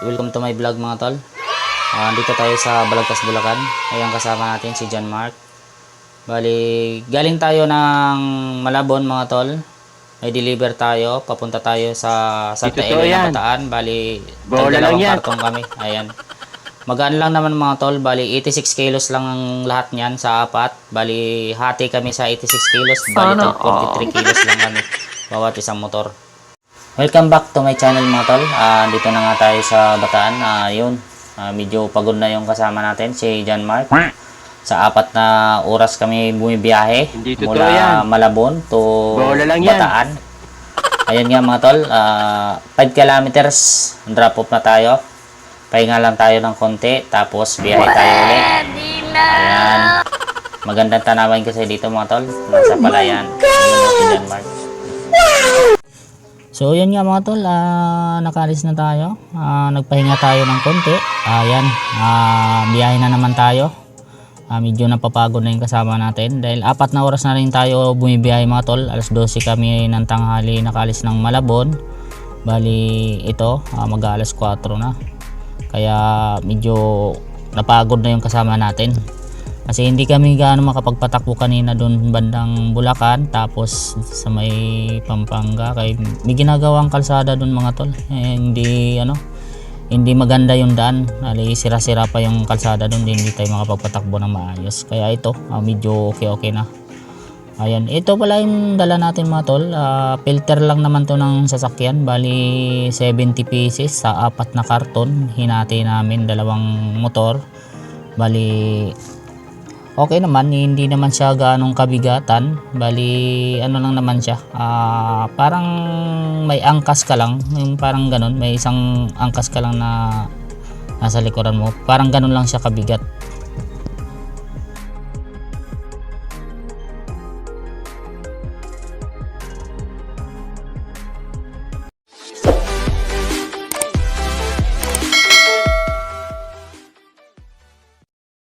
welcome to my vlog mga tol. Dito tayo sa Balagtas, Bulacan. Ayan, kasama natin si John Mark. Bali, galing tayo ng Malabon mga tol. May deliver tayo, papunta tayo sa Santa Elena, Bataan. Bali, dalawang karton kami. Ayan. Magaan lang naman mga tol. Bali, 86 kilos lang ang lahat niyan sa apat. Bali, hati kami sa 86 kilos. Bali, 43 kilos lang kami bawat isang motor. Welcome back to my channel mga tol. Dito na nga tayo sa Bataan. Medyo pagod na yung kasama natin, si John Mark. Sa 4 na oras kami bumibiyahe mula Malabon to Bataan. Ayan nga mga tol, 5 kilometers drop off na tayo. Pahinga lang tayo ng konti, tapos biyahe tayo ulit. Ayan. Magandang tanawan kasi dito mga tol. Nasa palayan. Ayan si John Mark. So yun nga mga tol, nakalis na tayo. Nagpahinga tayo ng konti. Ayan, biyahe na naman tayo. Medyo napapagod na yung kasama natin dahil 4 na oras na rin tayo bumibiyahe mga tol. Alas 12 kami ng tanghali nakalis ng Malabon. Bali ito, mag-alas 4 na. Kaya medyo napagod na yung kasama natin. Kasi hindi kami gaano makapagpatakbo kanina doon bandang Bulacan, tapos sa may Pampanga kay may ginagawang kalsada doon mga tol. Hindi maganda yung daan. Sira-sira pa yung kalsada doon, hindi tayo makapagpatakbo ng maayos. Kaya ito, medyo okay na. Ayan, ito pala yung dala natin mga tol. Filter lang naman to ng sasakyan. Bali 70 pieces sa 4 na karton. Hinati namin dalawang motor. Bali okay naman, hindi naman siya ganong kabigatan. Bali ano lang naman siya, parang may angkas ka lang, yung parang ganon, may isang angkas ka lang na nasa likuran mo, parang ganon lang siya kabigat.